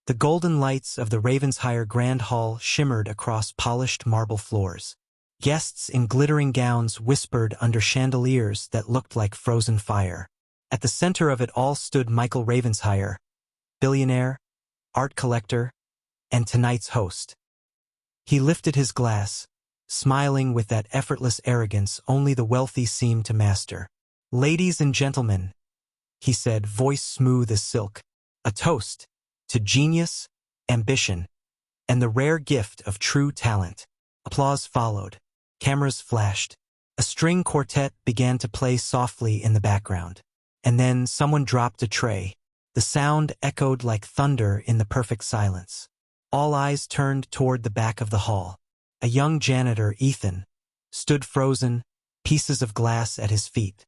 The golden lights of the Ravensshire Grand Hall shimmered across polished marble floors. Guests in glittering gowns whispered under chandeliers that looked like frozen fire. At the center of it all stood Michael Ravensshire, billionaire, art collector, and tonight's host. He lifted his glass, smiling with that effortless arrogance only the wealthy seem to master. "Ladies and gentlemen," he said, voice smooth as silk, "a toast to genius, ambition, and the rare gift of true talent." Applause followed. Cameras flashed. A string quartet began to play softly in the background. And then someone dropped a tray. The sound echoed like thunder in the perfect silence. All eyes turned toward the back of the hall. A young janitor, Ethan, stood frozen, pieces of glass at his feet.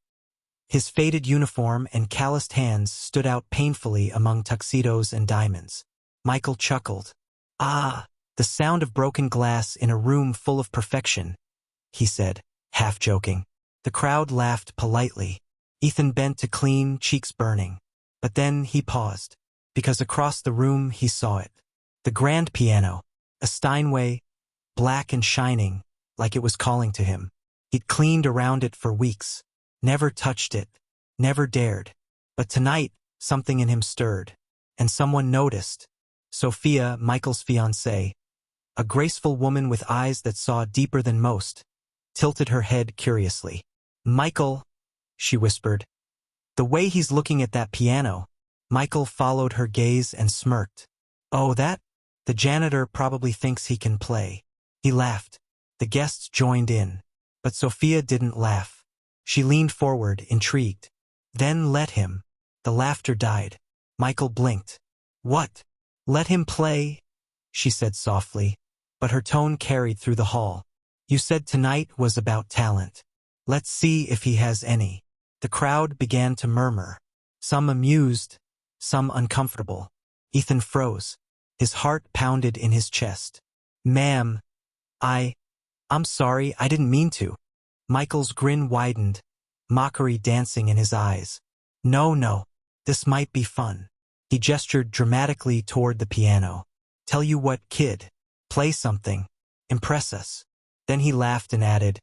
His faded uniform and calloused hands stood out painfully among tuxedos and diamonds. Michael chuckled. "Ah, the sound of broken glass in a room full of perfection," he said, half joking. The crowd laughed politely. Ethan bent to clean, cheeks burning. But then he paused, because across the room he saw it. The grand piano, a Steinway, black and shining, like it was calling to him. He'd cleaned around it for weeks, never touched it, never dared. But tonight, something in him stirred, and someone noticed. Sophia, Michael's fiancée, a graceful woman with eyes that saw deeper than most, tilted her head curiously. "Michael," she whispered. "The way he's looking at that piano." Michael followed her gaze and smirked. "Oh, that? The janitor probably thinks he can play." He laughed. The guests joined in. But Sophia didn't laugh. She leaned forward, intrigued. "Then let him." The laughter died. Michael blinked. "What? Let him play?" she said softly, but her tone carried through the hall. "You said tonight was about talent. Let's see if he has any." The crowd began to murmur, some amused, some uncomfortable. Ethan froze. His heart pounded in his chest. "Ma'am, I'm sorry, I didn't mean to." Michael's grin widened, mockery dancing in his eyes. No, this might be fun." He gestured dramatically toward the piano. "Tell you what, kid, play something. Impress us." Then he laughed and added,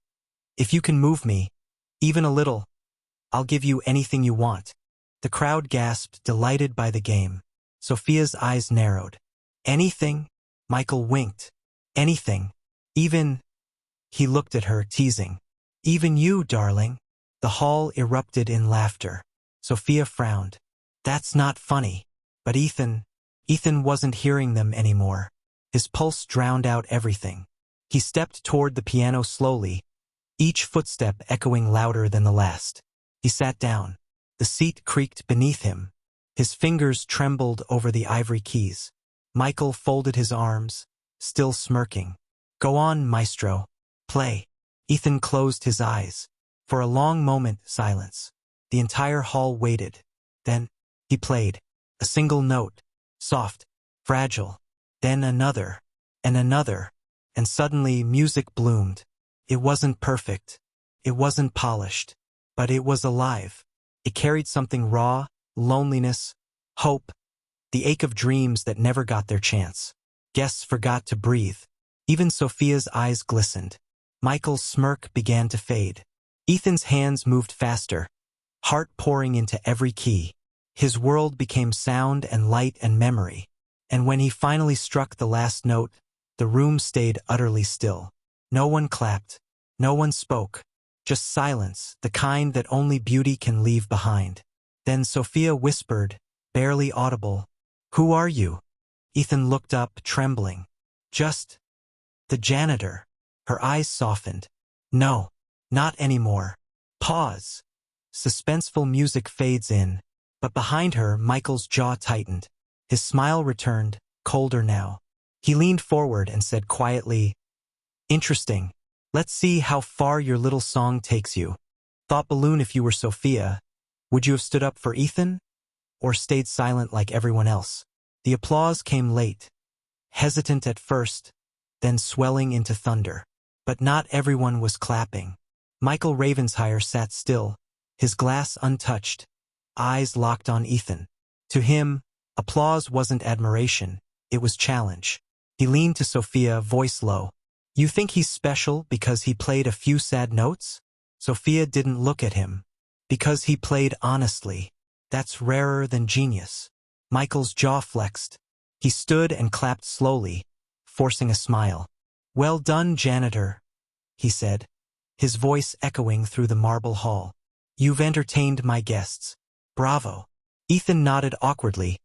"If you can move me, even a little, I'll give you anything you want." The crowd gasped, delighted by the game. Sophia's eyes narrowed. "Anything?" Michael winked. "Anything. Even—" He looked at her, teasing. "Even you, darling." The hall erupted in laughter. Sophia frowned. "That's not funny." But Ethan wasn't hearing them anymore. His pulse drowned out everything. He stepped toward the piano slowly, each footstep echoing louder than the last. He sat down. The seat creaked beneath him. His fingers trembled over the ivory keys. Michael folded his arms, still smirking. "Go on, maestro. Play." Ethan closed his eyes. For a long moment, silence. The entire hall waited. Then, he played. A single note. Soft. Fragile. Then another. And another. And suddenly, music bloomed. It wasn't perfect. It wasn't polished. But it was alive. It carried something raw, loneliness, hope, the ache of dreams that never got their chance. Guests forgot to breathe. Even Sophia's eyes glistened. Michael's smirk began to fade. Ethan's hands moved faster, heart pouring into every key. His world became sound and light and memory. And when he finally struck the last note, the room stayed utterly still. No one clapped. No one spoke. Just silence, the kind that only beauty can leave behind. Then Sophia whispered, barely audible, "Who are you?" Ethan looked up, trembling. "Just the janitor." Her eyes softened. "No, not anymore." Pause. Suspenseful music fades in, but behind her, Michael's jaw tightened. His smile returned, colder now. He leaned forward and said quietly, "Interesting. Let's see how far your little song takes you. Thought balloon, if you were Sophia, would you have stood up for Ethan? Or stayed silent like everyone else?" The applause came late, hesitant at first, then swelling into thunder. But not everyone was clapping. Michael Ravensshire sat still, his glass untouched, eyes locked on Ethan. To him, Applause wasn't admiration, it was challenge. He leaned to Sophia, voice low. You think he's special because he played a few sad notes? Sophia didn't look at him. Because he played honestly. That's rarer than genius. Michael's jaw flexed. He stood and clapped slowly, forcing a smile. Well done, janitor, he said, his voice echoing through the marble hall. You've entertained my guests. Bravo. Ethan nodded awkwardly,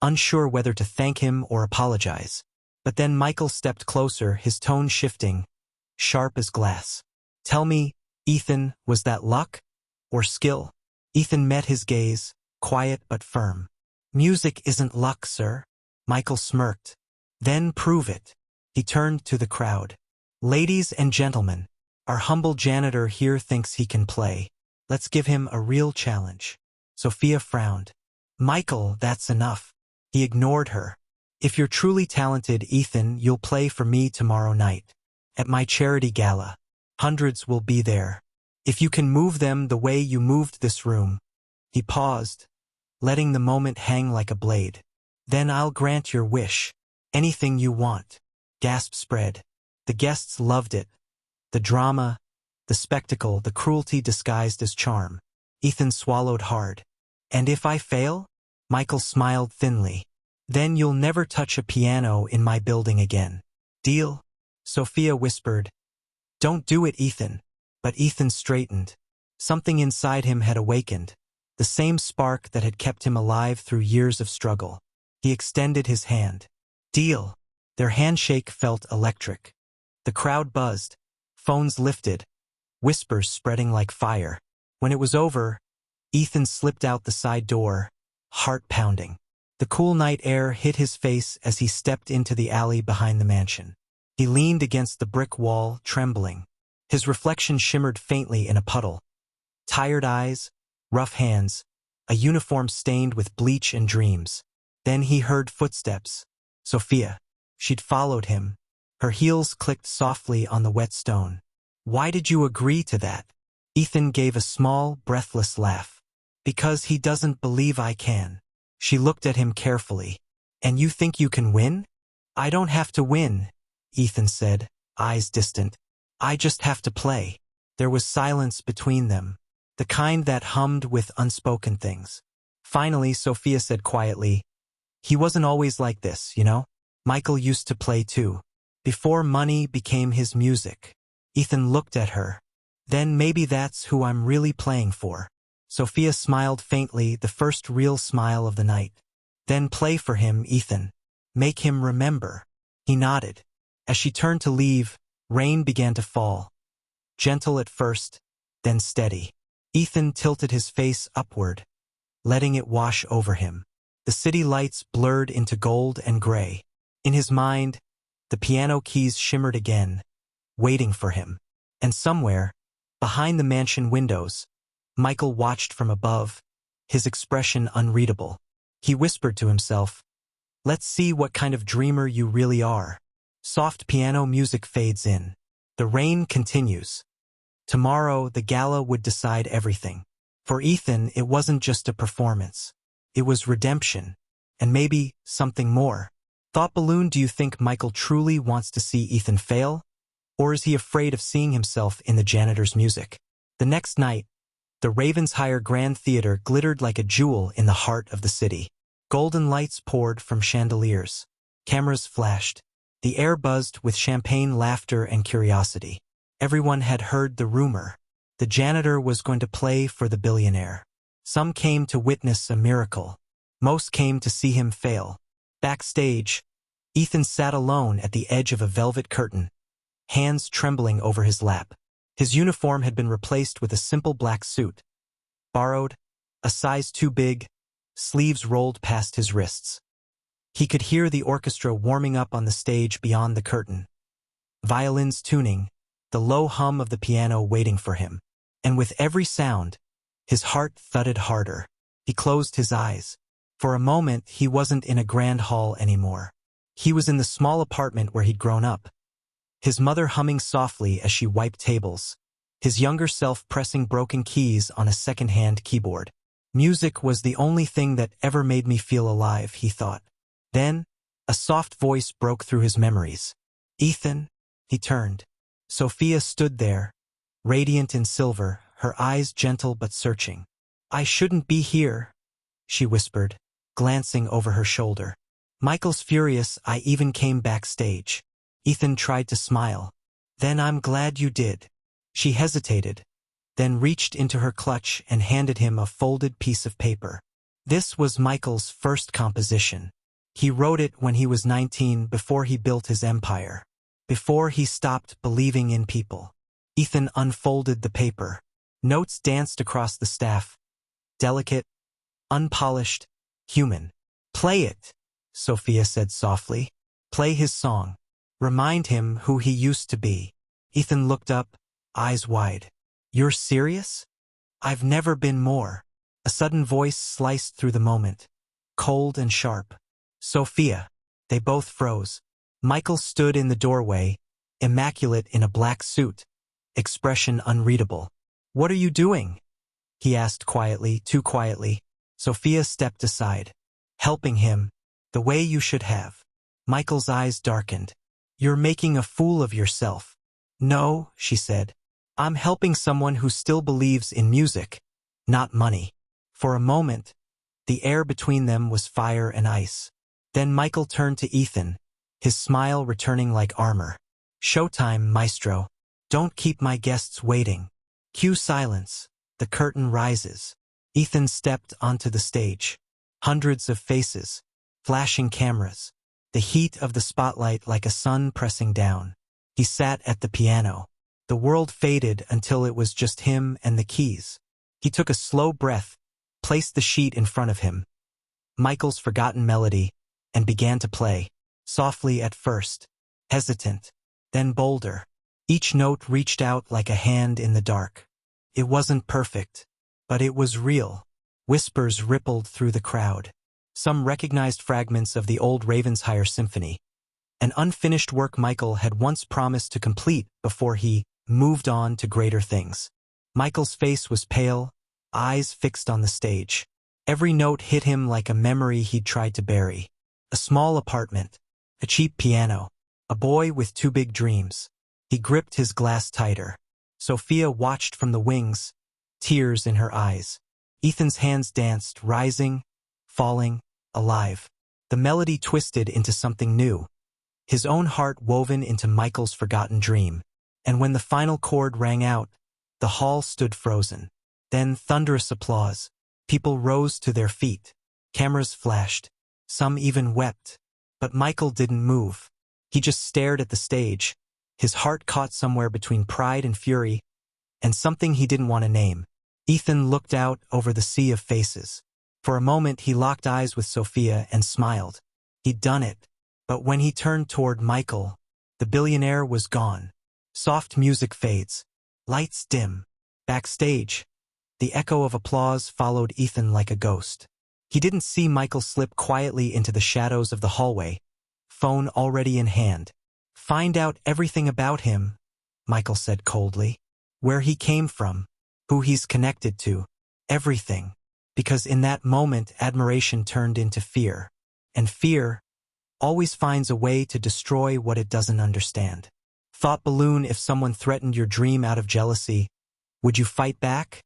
unsure whether to thank him or apologize. But then Michael stepped closer, his tone shifting, sharp as glass. Tell me, Ethan, was that luck or skill? Ethan met his gaze, quiet but firm. Music isn't luck, sir. Michael smirked. Then prove it. He turned to the crowd. Ladies and gentlemen, our humble janitor here thinks he can play. Let's give him a real challenge. Sophia frowned. Michael, that's enough. He ignored her. If you're truly talented, Ethan, you'll play for me tomorrow night. At my charity gala. Hundreds will be there. If you can move them the way you moved this room. He paused, letting the moment hang like a blade. Then I'll grant your wish. Anything you want. Gasp spread. The guests loved it. The drama, the spectacle, the cruelty disguised as charm. Ethan swallowed hard. And if I fail? Michael smiled thinly. Then you'll never touch a piano in my building again. Deal? Sophia whispered. Don't do it, Ethan. But Ethan straightened. Something inside him had awakened. The same spark that had kept him alive through years of struggle. He extended his hand. Deal. Their handshake felt electric. The crowd buzzed. Phones lifted. Whispers spreading like fire. When it was over, Ethan slipped out the side door, heart pounding. The cool night air hit his face as he stepped into the alley behind the mansion. He leaned against the brick wall, trembling. His reflection shimmered faintly in a puddle. Tired eyes, rough hands, a uniform stained with bleach and dreams. Then he heard footsteps. Sophia. She'd followed him. Her heels clicked softly on the wet stone. Why did you agree to that? Ethan gave a small, breathless laugh. Because he doesn't believe I can. She looked at him carefully. And you think you can win? I don't have to win, Ethan said, eyes distant. I just have to play. There was silence between them, the kind that hummed with unspoken things. Finally, Sophia said quietly, he wasn't always like this, you know? Michael used to play too. Before money became his music. Ethan looked at her. Then maybe that's who I'm really playing for. Sophia smiled faintly, the first real smile of the night. Then play for him, Ethan. Make him remember. He nodded. As she turned to leave, rain began to fall. Gentle at first, then steady. Ethan tilted his face upward, letting it wash over him. The city lights blurred into gold and gray. In his mind, the piano keys shimmered again, waiting for him. And somewhere, behind the mansion windows, Michael watched from above, his expression unreadable. He whispered to himself, let's see what kind of dreamer you really are. Soft piano music fades in. The rain continues. Tomorrow, the gala would decide everything. For Ethan, it wasn't just a performance. It was redemption. And maybe something more. Thought balloon, do you think Michael truly wants to see Ethan fail? Or is he afraid of seeing himself in the janitor's music? The next night, the Ravensshire Grand Theatre glittered like a jewel in the heart of the city. Golden lights poured from chandeliers. Cameras flashed. The air buzzed with champagne laughter and curiosity. Everyone had heard the rumor. The janitor was going to play for the billionaire. Some came to witness a miracle. Most came to see him fail. Backstage, Ethan sat alone at the edge of a velvet curtain, hands trembling over his lap. His uniform had been replaced with a simple black suit. Borrowed, a size too big, sleeves rolled past his wrists. He could hear the orchestra warming up on the stage beyond the curtain. Violins tuning, the low hum of the piano waiting for him. And with every sound, his heart thudded harder. He closed his eyes. For a moment, he wasn't in a grand hall anymore. He was in the small apartment where he'd grown up. His mother humming softly as she wiped tables. His younger self pressing broken keys on a second-hand keyboard. Music was the only thing that ever made me feel alive, he thought. Then, a soft voice broke through his memories. Ethan? He turned. Sophia stood there, radiant in silver, her eyes gentle but searching. I shouldn't be here, she whispered, glancing over her shoulder. Michael's furious. I even came backstage. Ethan tried to smile. Then I'm glad you did. She hesitated, then reached into her clutch and handed him a folded piece of paper. This was Michael's first composition. He wrote it when he was 19, before he built his empire. Before he stopped believing in people. Ethan unfolded the paper. Notes danced across the staff. Delicate, unpolished, human. Play it, Sophia said softly. Play his song. Remind him who he used to be. Ethan looked up, eyes wide. You're serious? I've never been more. A sudden voice sliced through the moment. Cold and sharp. Sophia. They both froze. Michael stood in the doorway, immaculate in a black suit, expression unreadable. What are you doing? He asked quietly, too quietly. Sophia stepped aside. Helping him, the way you should have. Michael's eyes darkened. You're making a fool of yourself. No, she said. I'm helping someone who still believes in music, not money. For a moment, the air between them was fire and ice. Then Michael turned to Ethan, his smile returning like armor. Showtime, maestro. Don't keep my guests waiting. Cue silence. The curtain rises. Ethan stepped onto the stage. Hundreds of faces. Flashing cameras. The heat of the spotlight like a sun pressing down. He sat at the piano. The world faded until it was just him and the keys. He took a slow breath, placed the sheet in front of him. Michael's forgotten melody, and began to play. Softly at first. Hesitant. Then bolder. Each note reached out like a hand in the dark. It wasn't perfect, but it was real. Whispers rippled through the crowd. Some recognized fragments of the old Ravensshire symphony. An unfinished work Michael had once promised to complete before he moved on to greater things. Michael's face was pale, eyes fixed on the stage. Every note hit him like a memory he'd tried to bury. A small apartment, a cheap piano, a boy with two big dreams. He gripped his glass tighter. Sophia watched from the wings, tears in her eyes. Ethan's hands danced, rising, falling, alive. The melody twisted into something new. His own heart woven into Michael's forgotten dream. And when the final chord rang out, the hall stood frozen. Then thunderous applause. People rose to their feet. Cameras flashed. Some even wept. But Michael didn't move. He just stared at the stage, his heart caught somewhere between pride and fury, and something he didn't want to name. Ethan looked out over the sea of faces. For a moment he locked eyes with Sophia and smiled. He'd done it. But when he turned toward Michael, the billionaire was gone. Soft music fades. Lights dim. Backstage, the echo of applause followed Ethan like a ghost. He didn't see Michael slip quietly into the shadows of the hallway, phone already in hand. Find out everything about him, Michael said coldly. Where he came from, who he's connected to, everything. Because in that moment admiration turned into fear. And fear always finds a way to destroy what it doesn't understand. Thought balloon: if someone threatened your dream out of jealousy, would you fight back?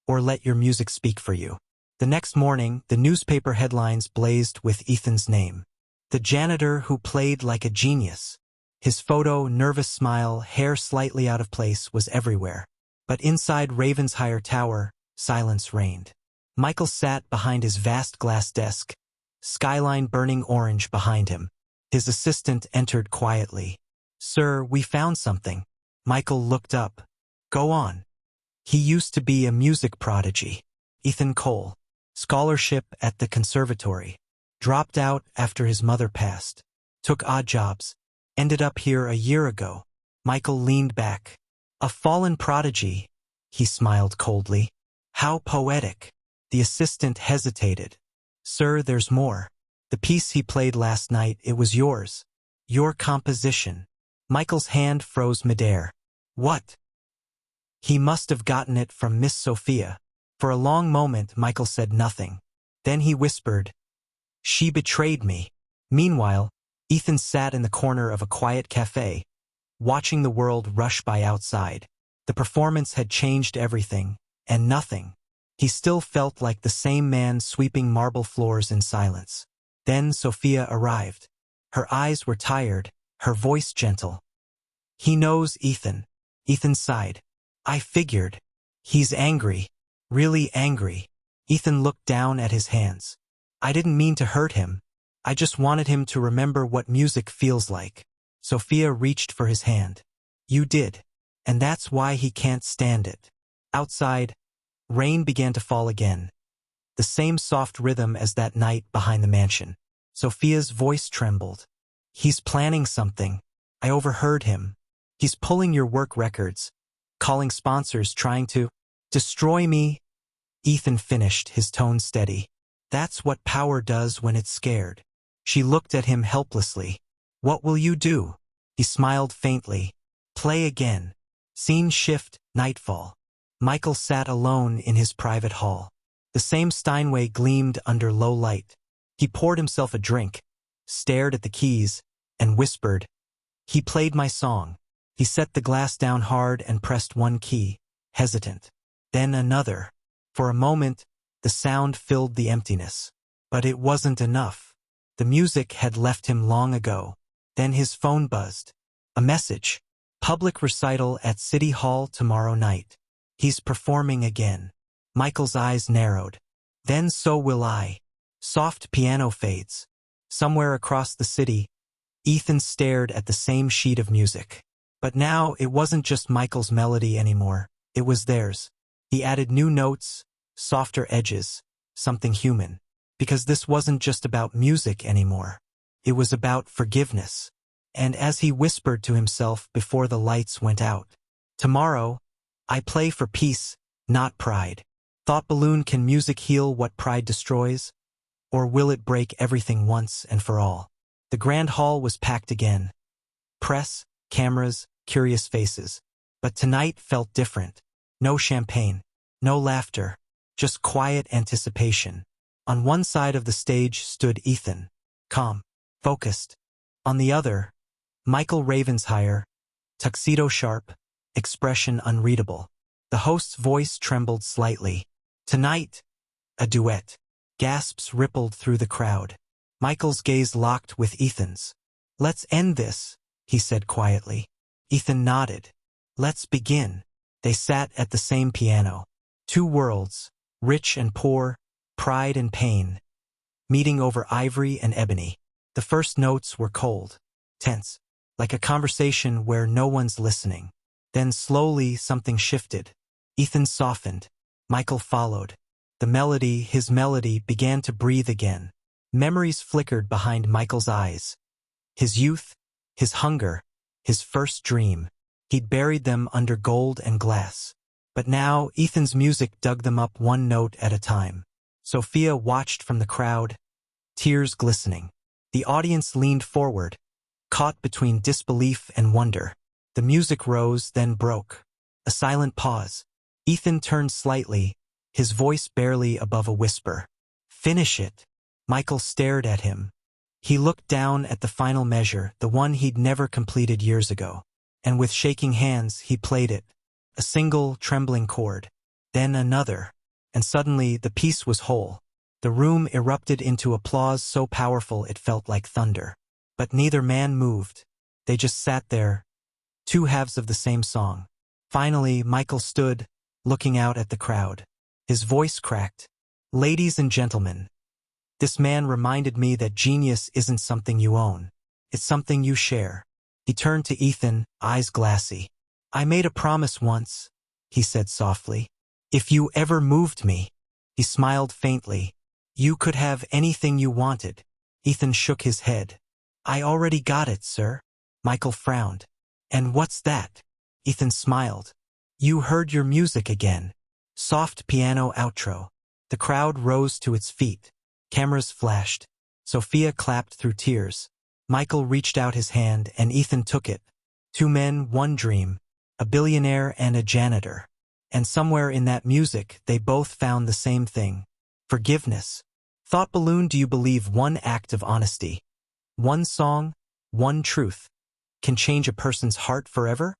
Or let your music speak for you? The next morning, the newspaper headlines blazed with Ethan's name. The janitor who played like a genius. His photo, nervous smile, hair slightly out of place, was everywhere. But inside Ravensshire Tower, silence reigned. Michael sat behind his vast glass desk, skyline burning orange behind him. His assistant entered quietly. Sir, we found something. Michael looked up. Go on. He used to be a music prodigy. Ethan Cole. Scholarship at the conservatory. Dropped out after his mother passed. Took odd jobs. Ended up here a year ago. Michael leaned back. A fallen prodigy. He smiled coldly. How poetic. The assistant hesitated. Sir, there's more. The piece he played last night, it was yours. Your composition. Michael's hand froze midair. What? He must have gotten it from Miss Sophia. For a long moment, Michael said nothing. Then he whispered, "She betrayed me." Meanwhile, Ethan sat in the corner of a quiet cafe, watching the world rush by outside. The performance had changed everything, and nothing. He still felt like the same man sweeping marble floors in silence. Then Sophia arrived. Her eyes were tired, her voice gentle. "He knows Ethan." Ethan sighed. "I figured. He's angry. Really angry." Ethan looked down at his hands. "I didn't mean to hurt him. I just wanted him to remember what music feels like." Sophia reached for his hand. "You did. And that's why he can't stand it." Outside, rain began to fall again. The same soft rhythm as that night behind the mansion. Sophia's voice trembled. "He's planning something. I overheard him. He's pulling your work records, calling sponsors, trying to destroy me." Ethan finished, his tone steady. "That's what power does when it's scared." She looked at him helplessly. "What will you do?" He smiled faintly. "Play again." Scene shift, nightfall. Michael sat alone in his private hall. The same Steinway gleamed under low light. He poured himself a drink, stared at the keys, and whispered. He played my song. He set the glass down hard and pressed one key, hesitant. Then another. For a moment, the sound filled the emptiness. But it wasn't enough. The music had left him long ago. Then his phone buzzed. A message. "Public recital at City Hall tomorrow night. He's performing again." Michael's eyes narrowed. "Then so will I." Soft piano fades. Somewhere across the city, Ethan stared at the same sheet of music. But now it wasn't just Michael's melody anymore. It was theirs. He added new notes, softer edges, something human. Because this wasn't just about music anymore. It was about forgiveness. And as he whispered to himself before the lights went out, "Tomorrow, I play for peace, not pride." Thought balloon: can music heal what pride destroys? Or will it break everything once and for all? The grand hall was packed again. Press, cameras, curious faces. But tonight felt different. No champagne, no laughter, just quiet anticipation. On one side of the stage stood Ethan, calm, focused. On the other, Michael Ravensheyer, tuxedo sharp, expression unreadable. The host's voice trembled slightly. "Tonight, a duet." Gasps rippled through the crowd. Michael's gaze locked with Ethan's. "Let's end this," he said quietly. Ethan nodded. "Let's begin." They sat at the same piano. Two worlds, rich and poor, pride and pain, meeting over ivory and ebony. The first notes were cold, tense, like a conversation where no one's listening. Then slowly something shifted. Ethan softened. Michael followed. The melody, his melody, began to breathe again. Memories flickered behind Michael's eyes. His youth, his hunger, his first dream. He'd buried them under gold and glass. But now Ethan's music dug them up one note at a time. Sophia watched from the crowd, tears glistening. The audience leaned forward, caught between disbelief and wonder. The music rose, then broke. A silent pause. Ethan turned slightly, his voice barely above a whisper. "Finish it." Michael stared at him. He looked down at the final measure, the one he'd never completed years ago. And with shaking hands, he played it. A single, trembling chord. Then another. And suddenly the piece was whole. The room erupted into applause so powerful it felt like thunder. But neither man moved. They just sat there, two halves of the same song. Finally, Michael stood, looking out at the crowd. His voice cracked. "Ladies and gentlemen, this man reminded me that genius isn't something you own. It's something you share." He turned to Ethan, eyes glassy. "I made a promise once," he said softly. "If you ever moved me," he smiled faintly, "you could have anything you wanted." Ethan shook his head. "I already got it, sir." Michael frowned. "And what's that?" Ethan smiled. "You heard your music again." Soft piano outro. The crowd rose to its feet. Cameras flashed. Sophia clapped through tears. Michael reached out his hand and Ethan took it. Two men, one dream. A billionaire and a janitor. And somewhere in that music, they both found the same thing: forgiveness. Thought Balloon, do you believe one act of honesty, one song, one truth, can change a person's heart forever?